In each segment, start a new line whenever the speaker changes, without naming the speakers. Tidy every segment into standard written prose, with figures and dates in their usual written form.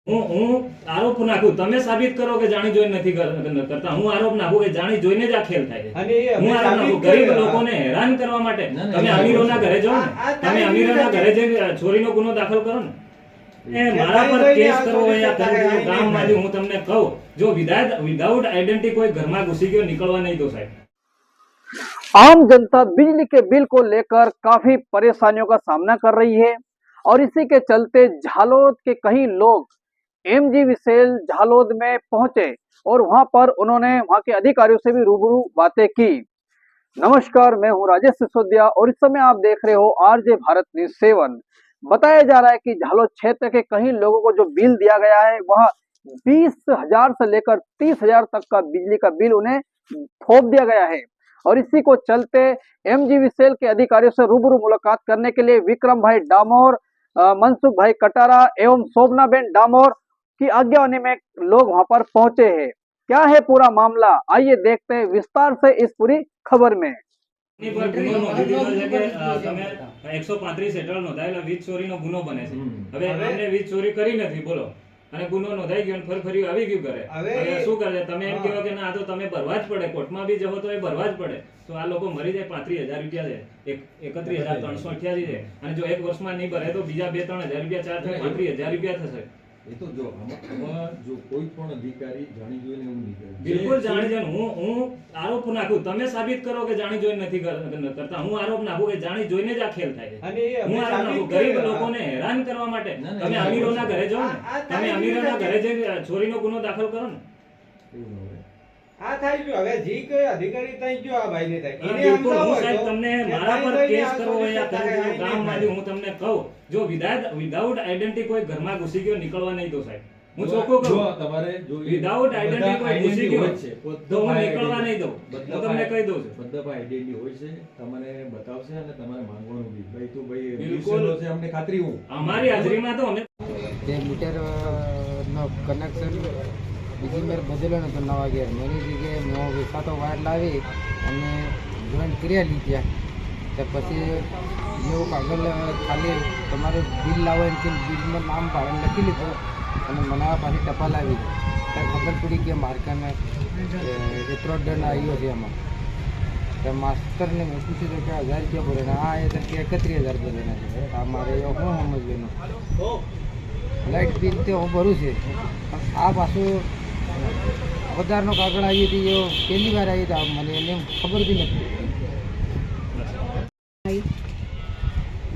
હું આરોપ નાખું, તમે સાબિત કરો કે જાણી જોઈને નથી કરતા. હું આરોપ નાખું કે જાણી જોઈને જ આ ખેલ થાય છે. હું આરોપ નાખું ગરીબ લોકોને હેરાન કરવા માટે. તમે અમીરોના ઘરે જાઓ ને, તમે અમીરોના ઘરે જઈને ચોરીનો ગુનો દાખલ કરો ને, મારા પર કેસ કરવો હોય ગામમાંથી હું તમને કહું, જો વિધાઉટ આइडेंटिटी कोई घर में घुसी गयो निकलवा नहीं दो साहब.
आम जनता बिजली के बिल को लेकर काफी परेशानियों का सामना कर रही है और इसी के चलते झालोद के कई लोग एमजी विसेल झालोद में पहुंचे और वहां पर उन्होंने वहां के अधिकारियों से भी रूबरू बातें की। नमस्कार, मैं हूं राजेश सिसोदिया और इस समय आप देख रहे हो आरजे भारत न्यूज 7। बताया जा रहा है कि झालोद क्षेत्र के कई लोगों को जो बिल दिया गया है वह 20,000 से लेकर 30,000 तक का बिजली का बिल उन्हें थोप दिया गया है और इसी को चलते एमजी विसेल के अधिकारियों से रूबरू मुलाकात करने के लिए विक्रम भाई डामोर, मनसुख भाई कटारा एवं शोभनाबेन डामोर की आज्ञावनी में लोग वहां पर पहुंचे हैं। क्या है पूरा मामला, आइए देखते हैं विस्तार से इस पूरी खबर में।
135 હેઠળ નોંધાયેલા વીજ ચોરીનો ગુનો બને છે. હવે એમને વીજ ચોરી કરી નથી બોલો અને ગુનો નોંધાઈ ગયો અને ફરી આવી ગયું કરે. હવે શું કરે? તમે એમ કહો કે ના આ તો તમે ભરવા જ પડે, કોર્ટમાં બી જવો તો એ ભરવા જ પડે. તો આ લોકો મરી જાય. 35,000 રૂપિયા છે, 31,388 છે અને જો એક વર્ષમાં નહીં ભરે તો બીજા 2-3,000 રૂપિયા ચાર્જ થાય, 35,000 રૂપિયા થશે.
એ તો જો આમાં જો કોઈ પણ અધિકારી જાણી જોઈને એવું નહીં કરે.
બિલકુલ જાણી જોઈને. હું આરોપ નાખું, તમે સાબિત કરો કે જાણી જોઈને નથી કરતા. હું આરોપ નાખું કે જાણી જોઈને જ આ ખેલ થાય છે. હું આરોપ નાખું ગરીબ લોકોને હેરાન કરવા માટે. તમે અમીરોના ઘરે જાઓ ને, તમે અમીરોના ઘરે જઈને ચોરીનો ગુનો દાખલ કરો ને.
આ થઈ ગયો. હવે જી કોઈ અધિકારી થઈ ગયો આ ભાઈને થાય એને
બિલકુલ. હું
સમજાવો
સાહેબ તમને મારા પર કેસ કરવો હોય ગામમાંથી હું તમને કહું, જો વિધાઉટ આइडेंटिटी કોઈ ઘરમાં ઘુસી ગયો નિકળવા નહીં દો સાહેબ. હું ચોખ્ખું કહું,
તમારે જો
વિધાઉટ આइडेंटिटी કોઈ ઘુસી ગયો તો હું નિકળવા નહીં દઉં. હું તમને કહી દઉં છું.
બધા આઈડેન્ટિટી હોય છે, તમને બતાવશે અને તમારે માંગવાનું બી ભાઈ તું ભાઈ
બિલકુલ
છે અમને ખાતરી હું
અમારી હાજરીમાં તો અમે
તે મીટર નો કનેક્શન બીજી મેર બદલ્યો ને તો નવા ગેર મેની જગ્યાએ નવો વેચાતો વાયર લાવી અને જોઈન્ટ કર્યા લીધા. તો પછી જેવું કાગળ ખાલી તમારું બિલ લાવો એમ બિલમાં નામ ભાડે લખી લીધું અને મને પાછી ટપાલ આવી ત્યાં ખબર પડી કે માર્કેટને એટલો દંડ આવ્યો છે એમાં. તો માસ્ટરને મેં પૂછ્યું કે 1,000 રૂપિયા ભરે ને આ એ તો કે 31,000 ભરેના છે. આ મારે એવું શું સમજવાનું? લાઇટ બિલ તો હું ભરું છે, આ પાછું વધારનો કાગળ આવી હતી એ પહેલી વાર આવી હતી. મને એને ખબર બી નથી.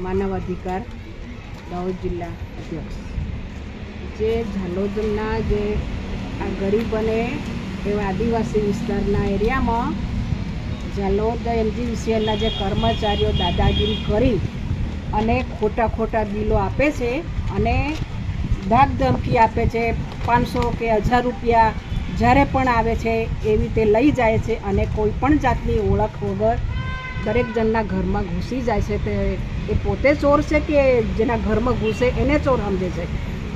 માનવ અધિકાર દાહોદ જિલ્લા અધ્યક્ષ જે ઝાલોદના જે આ ગરીબ અને એવા આદિવાસી વિસ્તારના એરિયામાં ઝાલોદ એમજી વિસીએલના જે કર્મચારીઓ દાદાગીરી કરી અને ખોટા બિલો આપે છે અને ધાક ધમકી આપે છે. 500 કે 1,000 રૂપિયા જ્યારે પણ આવે છે એવી રીતે લઈ જાય છે અને કોઈ પણ જાતની ઓળખ વગર દરેક જણના ઘરમાં ઘૂસી જાય છે. તે એ પોતે ચોર છે કે જેના ઘરમાં ઘૂસે એને ચોર સમજે છે.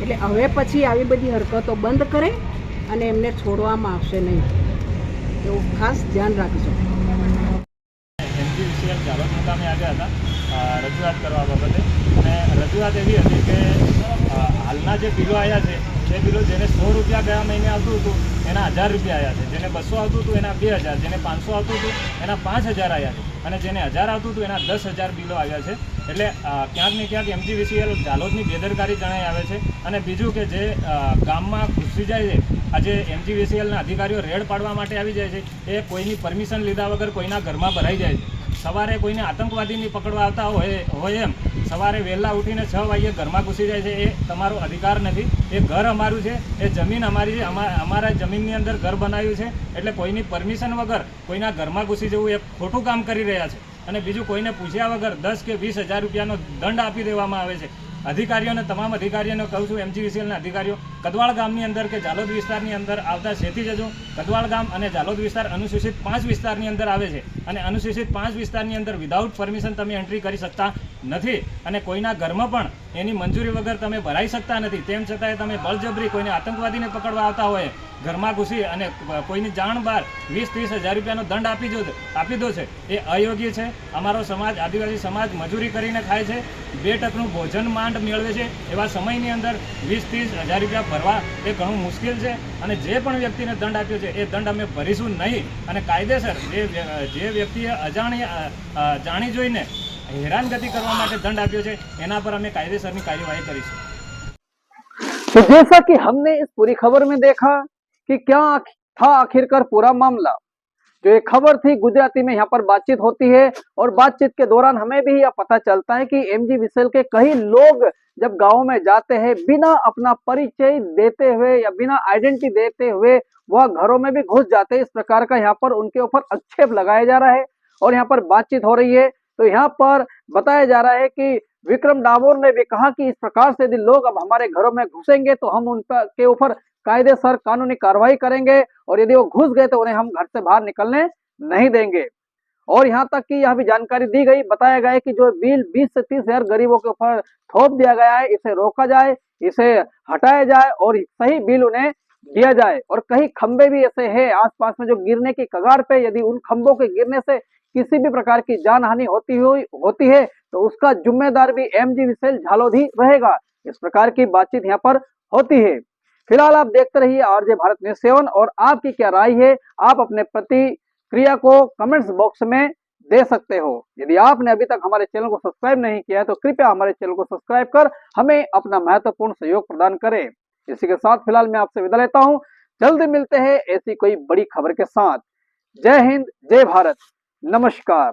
એટલે હવે પછી આવી બધી હરકતો બંધ કરે અને એમને છોડવામાં આવશે નહીં, એવું ખાસ ધ્યાન રાખજો.
એમજી વિસીએલ ઝાલોદ મુકામે આવ્યા હતા રજૂઆત કરવા બાબતે અને રજૂઆત એવી હતી કે હાલના જે બિલો આવ્યા છે તે બિલો જેને 100 રૂપિયા ગયા મહિને આવતું હતું એના 1,000 રૂપિયા આવ્યા છે, જેને 200 આવતું હતું એના 2,000, જેને 500 આવતું હતું એના 5,000 આવ્યા છે અને જેને 1,000 આવતું હતું એના 10,000 બિલો આવ્યા છે. એટલે ક્યાંક ને ક્યાંક એમજી વિસીએલ ઝાલોદની બેદરકારી જણાઈ આવે છે. અને બીજું કે જે ગામમાં ઘૂસી જાય છે, આજે એમજી વિસીએલના અધિકારીઓ રેડ પાડવા માટે આવી જાય છે, એ કોઈની પરમિશન લીધા વગર કોઈના ઘરમાં ભરાઈ જાય છે. સવારે કોઈને આતંકવાદીની પકડવા આવતા હોય એમ સવારે વહેલા ઉઠીને 6 વાગ્યે ઘરમાં ઘૂસી જાય છે. એ તમારો અધિકાર નથી. એ ઘર અમારું છે, એ જમીન અમારી છે. અમારા જમીનની અંદર ઘર બનાવ્યું છે. એટલે કોઈની પરમિશન વગર કોઈના ઘરમાં ઘૂસી જવું એ ખોટું કામ કરી રહ્યા છે. અને બીજું કોઈને પૂછ્યા વગર 10 કે 20,000 રૂપિયાનો દંડ આપી દેવામાં આવે છે. અધિકારીઓને, તમામ અધિકારીઓને કહું છું, એમજી વિસીએલના અધિકારીઓ કદવાળ ગામની અંદર કે ઝાલોદ વિસ્તારની અંદર આવતા શેથી જજો. કદવાળ ગામ અને ઝાલોદ વિસ્તાર અનુસૂચિત 5 વિસ્તારની અંદર આવે છે અને અનુસૂચિત 5 વિસ્તારની અંદર વિધાઉટ પરમિશન તમે એન્ટ્રી કરી શકતા નથી અને કોઈના ઘરમાં પણ એની મંજૂરી વગર તમે ભરાઈ શકતા નથી, તેમ છતાંય તમે બળજબરી કોઈને આતંકવાદીને પકડવા આવતા હોય ઘરમાં ઘૂસી અને કોઈની જાણ બહાર 20-30 હજાર રૂપિયાનો દંડ આપી દો છે, એ અયોગ્ય છે। અમારો સમાજ, આદિવાસી સમાજ મજૂરી કરીને ખાય છે, 2 ટકનું ભોજન માંડ મેળવે છે, એવા સમયની અંદર 20-30 હજાર રૂપિયા ભરવા એ ઘણું મુશ્કેલ છે અને જે પણ વ્યક્તિને દંડ આપ્યો છે એ દંડ અમે ભરીશું નહીં અને કાયદેસર જે વ્યક્તિએ જાણી જોઈને હેરાનગતિ કરવા માટે દંડ આપ્યો છે એના પર અમે કાયદેસરની કાર્યવાही કરીશું।
तो जैसा कि हमने इस पूरी खबर में देखा कि क्या था आखिरकार पूरा मामला, जो एक खबर थी गुजराती में यहाँ पर बातचीत होती है और बातचीत के दौरान हमें भी यह पता चलता है कि एमजी विसेल के कई लोग जब गांव में जाते हैं बिना अपना परिचय देते हुए या बिना आइडेंटिटी देते हुए वह घरों में भी घुस जाते हैं। इस प्रकार का यहाँ पर उनके ऊपर आक्षेप लगाया जा रहा है और यहाँ पर बातचीत हो रही है। तो यहाँ पर बताया जा रहा है कि विक्रम डामोर ने भी कहा कि इस प्रकार से यदि लोग अब हमारे घरों में घुसेंगे तो हम उनके ऊपर कायदेसर कानूनी कार्रवाई करेंगे और यदि वो घुस गए तो उन्हें हम घर से बाहर निकलने नहीं देंगे। और यहाँ तक कि यह भी जानकारी दी गई, बताया गया कि जो बिल 20 से 30 हजार गरीबों के ऊपर थोप दिया गया है, इसे रोका जाए, इसे हटाया जाए और सही बिल उन्हें दिया जाए। और कई खंबे भी ऐसे हैं आसपास में जो गिरने की कगार पे, यदि उन खंभों के गिरने से किसी भी प्रकार की जान हानि होती है तो उसका जिम्मेदार भी एमजी विसेल झालोद ही रहेगा। इस प्रकार की बातचीत यहाँ पर होती है। फिलहाल आप देखते रहिए आरजे भारत न्यूज़ 7 और आपकी क्या राय है आप अपने प्रतिक्रिया को कमेंट्स बॉक्स में दे सकते हो। यदि आपने अभी तक हमारे चैनल को सब्सक्राइब नहीं किया है तो कृपया हमारे चैनल को सब्सक्राइब कर हमें अपना महत्वपूर्ण सहयोग प्रदान करें। इसी के साथ फिलहाल मैं आपसे विदा लेता हूं, जल्दी मिलते हैं ऐसी कोई बड़ी खबर के साथ। जय हिंद, जय भारत, नमस्कार।